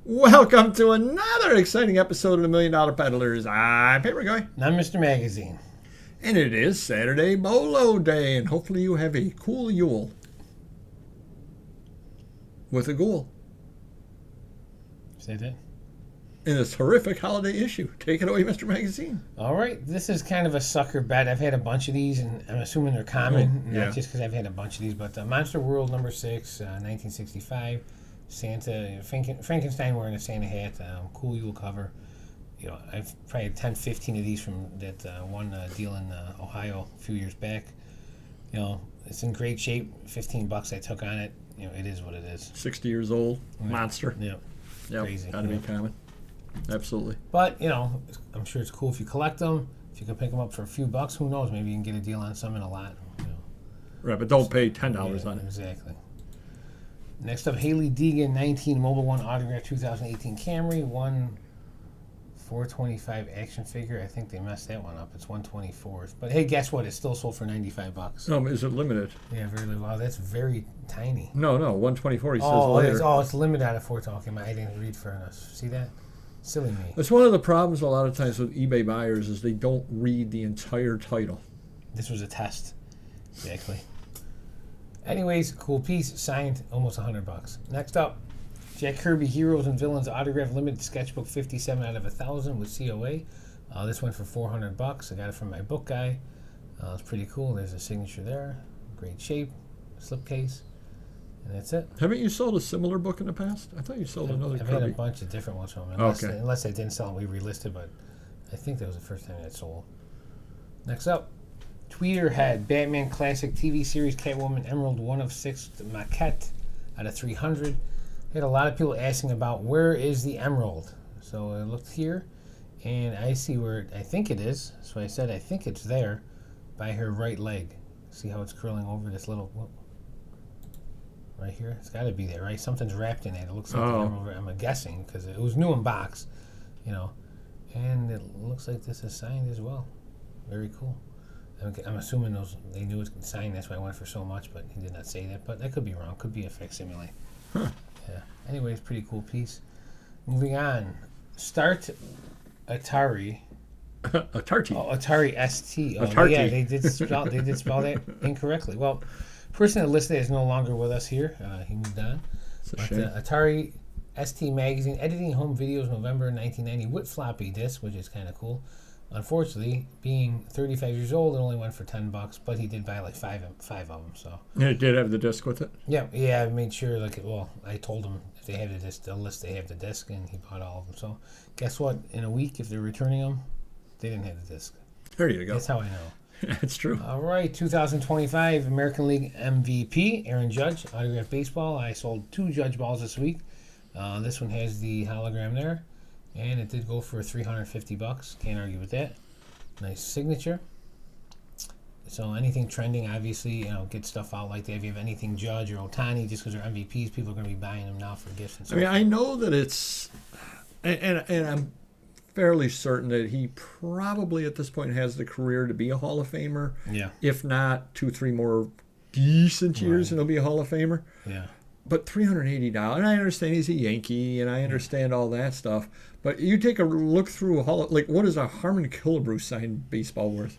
Welcome to another exciting episode of the Million Dollar Peddlers. I'm Paper Guy. And I'm Mr. Magazine. And it is Saturday BOLO Day, and hopefully you have a cool Yule with a ghoul Say that? in this horrific holiday issue. Take it away, Mr. Magazine. All right. This is kind of a sucker bet. I've had a bunch of these, and I'm assuming they're common. yeah. Not just because I've had a bunch of these, but Monster World number 6, 1965. Santa, Frankenstein wearing a Santa hat. Cool Yule cover. You know, I've probably had 10, 15 of these from that one deal in Ohio a few years back. You know, it's in great shape. $15 I took on it. You know, it is what it is. 60 years old, monster. Yep. Crazy. Gotta be common. Absolutely. But, you know, I'm sure it's cool if you collect them. If you can pick them up for a few bucks, who knows? Maybe you can get a deal on some in a lot. You know. Right, but don't pay $10 on it. Exactly. Next up, Haley Deegan, 19, Mobile 1 Autograph 2018 Camry, 425 action figure. I think they messed that one up. It's 124. But hey, guess what? It's still sold for $95. No, is it limited? Yeah, very little. Wow, that's very tiny. No, 124 he says later. It's limited out of 420. I didn't read for enough. See that? Silly me. That's one of the problems a lot of times with eBay buyers is they don't read the entire title. This was a test. Exactly. Anyways, cool piece. Signed, almost $100. Next up, Jack Kirby Heroes and Villains Autograph Limited Sketchbook 57 out of 1,000 with COA. This went for $400. I got it from my book guy. It's pretty cool. There's a signature there. Great shape. Slipcase. And that's it. Haven't you sold a similar book in the past? I thought you sold another I've Kirby. had a bunch of different ones from him. Unless I didn't sell them, we relisted, but I think that was the first time I sold. Next up, Tweeterhead Batman Classic TV Series Catwoman Emerald 1 of 6 maquette out of 300. Had a lot of people asking about where is the emerald. So I looked here, and I see where I think it is. So I said I think it's there by her right leg. See how it's curling over this little... Whoop, right here? It's got to be there, right? Something's wrapped in it. It looks like the emerald. I'm guessing because it was new in box, you know. And it looks like this is signed as well. Very cool. I'm assuming they knew it was signed. That's why I went for so much, but he did not say that. But I could be wrong. Could be a facsimile. Huh. Yeah. Anyways, pretty cool piece. Moving on. Start Atari. Atari. Oh, Atari ST. Oh, Atari. Yeah, they did spell that incorrectly. Well, the person that listed it is no longer with us here. He moved on. It's a shame. Atari ST Magazine, editing home videos, November 1990 with floppy disk, which is kind of cool. Unfortunately, being 35 years old, it only went for $10, but he did buy like five of them. So Yeah, it did have the disc with it. Yeah, I made sure. I told him if they have the disc, they'll list they have the disc, and he bought all of them. So, guess what? In a week, if they're returning them, they didn't have the disc. There you go. That's how I know. That's true. All right, 2025 American League MVP Aaron Judge autographed baseball. I sold 2 Judge balls this week. This one has the hologram there. And it did go for $350. Can't argue with that. Nice signature. So anything trending, obviously, get stuff out like that. If you have anything Judge or Ohtani, just because they're MVPs, people are going to be buying them now for gifts and stuff. I know that it's, and I'm fairly certain that he probably at this point has the career to be a Hall of Famer. Yeah. If not 2-3 more decent years, and he'll be a Hall of Famer. Yeah. But $380, and I understand he's a Yankee, and I understand all that stuff. But you take a look through what is a Harmon Killebrew signed baseball worth?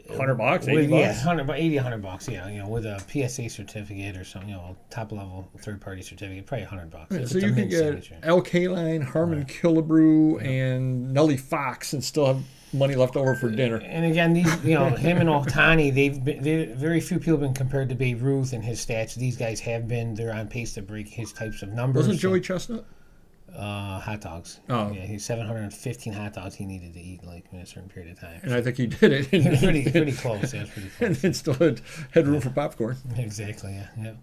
$100, $80? Yeah, $100, yeah. With a PSA certificate or something, top level third party certificate, probably $100. Right, so you can get L. Kaline, Harmon Killebrew, and Nellie Fox, and still have money left over for dinner. And again, these, him and Ohtani, very few people have been compared to Babe Ruth and his stats. These guys have been. They're on pace to break his types of numbers. Wasn't Joey Chestnut? Hot dogs. Oh. Yeah, he's 715 hot dogs he needed to eat in a certain period of time. And I think he did it. pretty close. Yeah, it was pretty close. And still had room for popcorn. Exactly, yeah.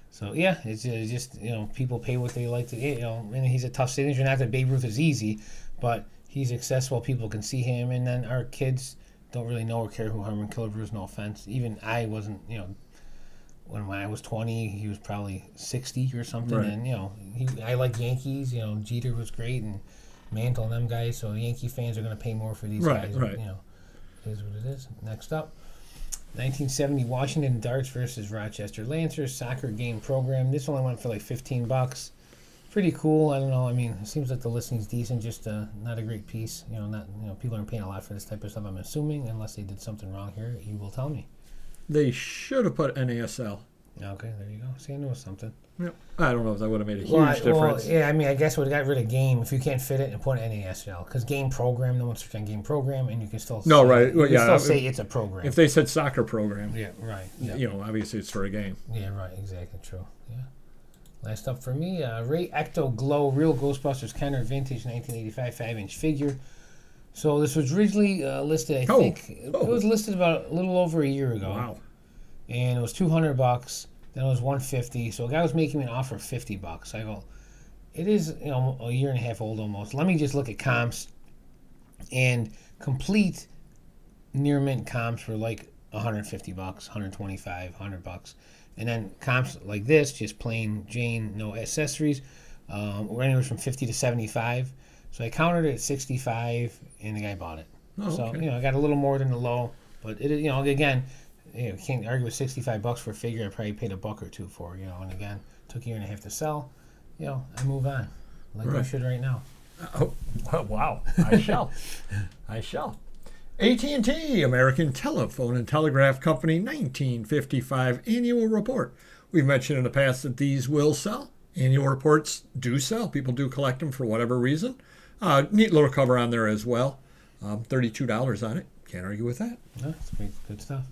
So, yeah, it's just, people pay what they like to eat. And he's a tough signature. Not that Babe Ruth is easy, but he's accessible. People can see him. And then our kids don't really know or care who Harmon Killebrew is, no offense. Even I wasn't, when I was 20, he was probably 60 or something. Right. And, I like Yankees. Jeter was great, and Mantle and them guys. So Yankee fans are going to pay more for these guys. Right. It is what it is. Next up, 1970 Washington Darts versus Rochester Lancers soccer game program. This only went for like $15. pretty cool. I don't know. I mean, it seems like the listing's decent, just not a great piece. People aren't paying a lot for this type of stuff, I'm assuming, unless they did something wrong here. You will tell me. They should have put NASL. Okay, there you go. See, I knew something. Yep. I don't know if that would have made a huge difference. Yeah, I mean, I guess we would have got rid of game if you can't fit it and put NASL. Because game program, no one's searching game program, and you can still say it's a program. If they said soccer program, yeah, right. Yeah. Obviously it's for a game. Yeah, right. Exactly true. Yeah. Last up for me, Ray Ecto Glow Real Ghostbusters Kenner Vintage 1985 5-inch figure. So this was originally listed, I think, it was listed about a little over a year ago. Wow. And it was $200. Then it was $150. So a guy was making me an offer of $50. I go, it is a year and a half old almost. Let me just look at comps, and complete near mint comps were like $150, $125, $100. And then comps like this, just plain Jane, no accessories, were anywhere from $50 to $75. So I countered it at $65, and the guy bought it. Oh, so okay. I got a little more than the low, but it again. Can't argue with $65 for a figure. I probably paid $1 or $2 for. And again, took a year and a half to sell. I move on, like I should right now. Oh, wow! I shall. AT&T, American Telephone and Telegraph Company, 1955 annual report. We've mentioned in the past that these will sell. Annual reports do sell. People do collect them for whatever reason. Neat little cover on there as well. $32 on it. Can't argue with that. No, it's good stuff.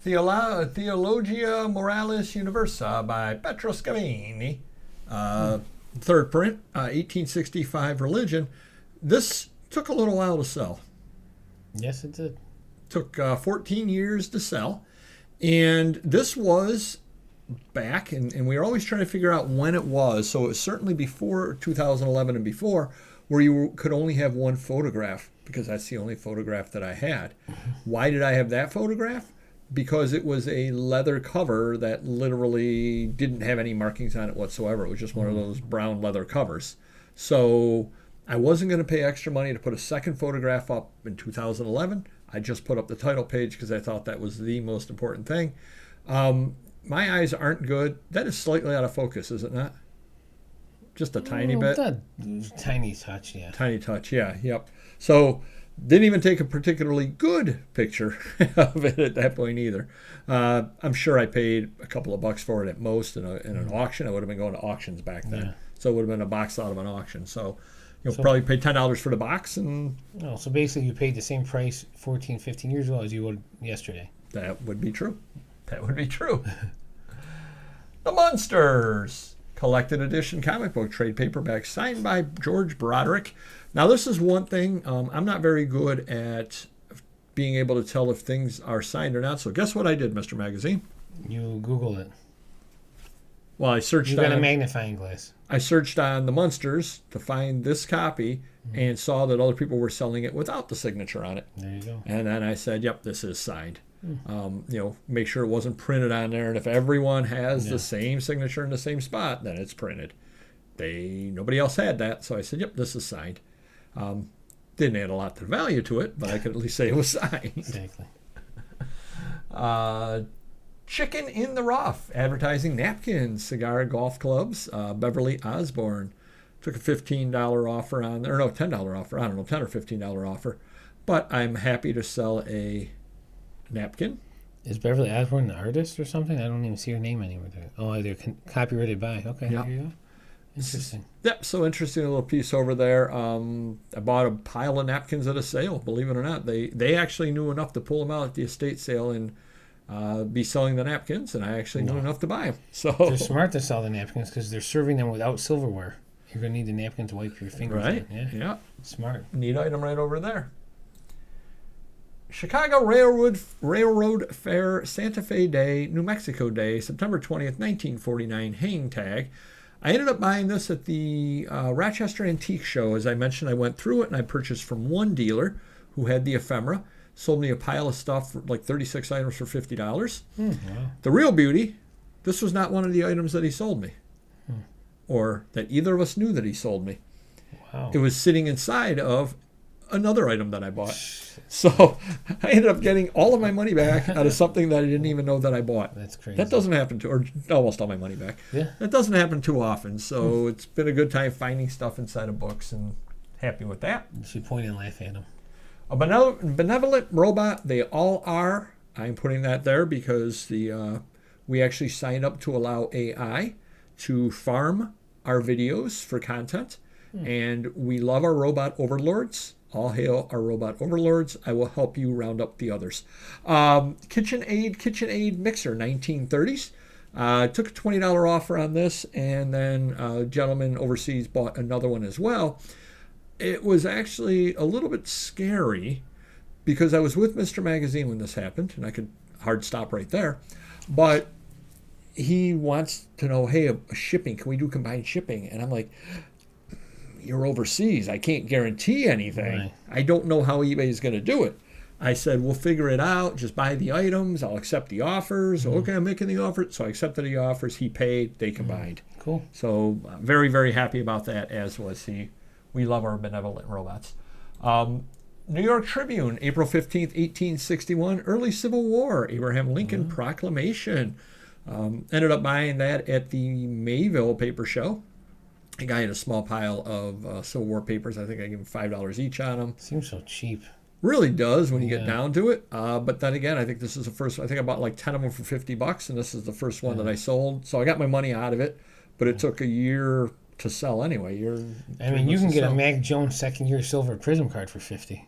Theologia Moralis Universa by Petros Gavini. Third print, 1865 religion. This took a little while to sell. Yes, it did. Took 14 years to sell. And this was back, and we were always trying to figure out when it was. So it was certainly before 2011 and before, where you could only have one photograph, because that's the only photograph that I had. Why did I have that photograph? Because it was a leather cover that literally didn't have any markings on it whatsoever. It was just one of those brown leather covers. So I wasn't going to pay extra money to put a second photograph up in 2011. I just put up the title page because I thought that was the most important thing. My eyes aren't good. That is slightly out of focus, is it not? Just a tiny bit? Tiny touch, yeah. Tiny touch, yeah. Yep. So didn't even take a particularly good picture of it at that point either. I'm sure I paid a couple of bucks for it at most in an auction. I would have been going to auctions back then. Yeah. So it would have been a box out of an auction. So probably paid $10 for the box. So basically you paid the same price 14, 15 years ago as you would yesterday. That would be true. The Munsters collected edition comic book trade paperback signed by George Broderick. Now, this is one thing. I'm not very good at being able to tell if things are signed or not. So guess what I did, Mr. Magazine? You Googled it. Well, I searched You got a magnifying glass. I searched on the Munsters to find this copy and saw that other people were selling it without the signature on it. There you go. And then I said, yep, this is signed. Make sure it wasn't printed on there. And if everyone has the same signature in the same spot, then it's printed. Nobody else had that. So I said, yep, this is signed. Didn't add a lot of value to it, but I could at least say it was signed. Exactly. Chicken in the Rough, advertising napkins, cigar golf clubs, Beverly Osborne. Took a $15 offer on there. No, $10 offer. I don't know, $10 or $15 offer. But I'm happy to sell a napkin. Is Beverly Osborne an artist or something? I don't even see her name anywhere there. Oh, they're copyrighted by. Okay, There you go. Interesting. Yep, so interesting little piece over there. I bought a pile of napkins at a sale, believe it or not. They actually knew enough to pull them out at the estate sale and be selling the napkins, and I actually knew enough to buy them. So they're smart to sell the napkins because they're serving them without silverware. You're going to need the napkin to wipe your fingers. Right, yeah. Smart. Neat item right over there. Chicago Railroad Fair, Santa Fe Day, New Mexico Day, September 20th, 1949, hang tag. I ended up buying this at the Rochester Antique Show. As I mentioned, I went through it and I purchased from one dealer who had the ephemera. Sold me a pile of stuff, for like 36 items for $50. Wow. The real beauty, this was not one of the items that he sold me. Or that either of us knew that he sold me. Wow. It was sitting inside of another item that I bought. So I ended up getting all of my money back out of something that I didn't even know that I bought. That's crazy. That doesn't happen or almost all my money back. Yeah. That doesn't happen too often. So it's been a good time finding stuff inside of books, and happy with that. You should point and laugh at them. A benevolent robot, they all are. I'm putting that there because we actually signed up to allow AI to farm our videos for content. And we love our robot overlords. All hail our robot overlords. I will help you round up the others. KitchenAid mixer, 1930s. Took a $20 offer on this, and then a gentleman overseas bought another one as well. It was actually a little bit scary because I was with Mr. Magazine when this happened, and I could hard stop right there. But he wants to know, hey, shipping, can we do combined shipping? And I'm like, you're overseas. I can't guarantee anything. Right. I don't know how eBay is going to do it. I said, we'll figure it out. Just buy the items. I'll accept the offers. Okay, I'm making the offer. So I accepted the offers. He paid. They combined. Cool. So very, very happy about that, as was he. We love our benevolent robots. New York Tribune, April 15th, 1861, early Civil War, Abraham Lincoln Proclamation. Ended up buying that at the Mayville Paper Show. A guy had a small pile of Civil War papers. I think I gave him $5 each on them. Seems so cheap. Really does when you get down to it. But then again, I think this is the first. I think I bought like 10 of them for $50, and this is the first one that I sold. So I got my money out of it, but it took a year to sell anyway. I mean, you can get a Mac Jones second-year silver Prism card for $50.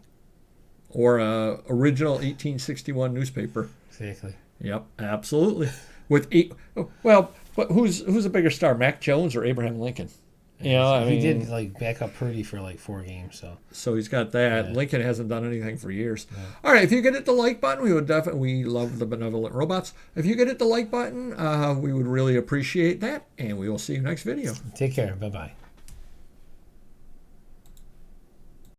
Or a original 1861 newspaper. Exactly. Yep, absolutely. With but who's a bigger star, Mac Jones or Abraham Lincoln? You know, I mean, he did like back up Purdy for like 4 games, so he's got that. Yeah. Lincoln hasn't done anything for years. Yeah. All right, if you could hit the like button, we love the benevolent robots. If you could hit the like button, we would really appreciate that, and we will see you next video. Take care. Bye-bye.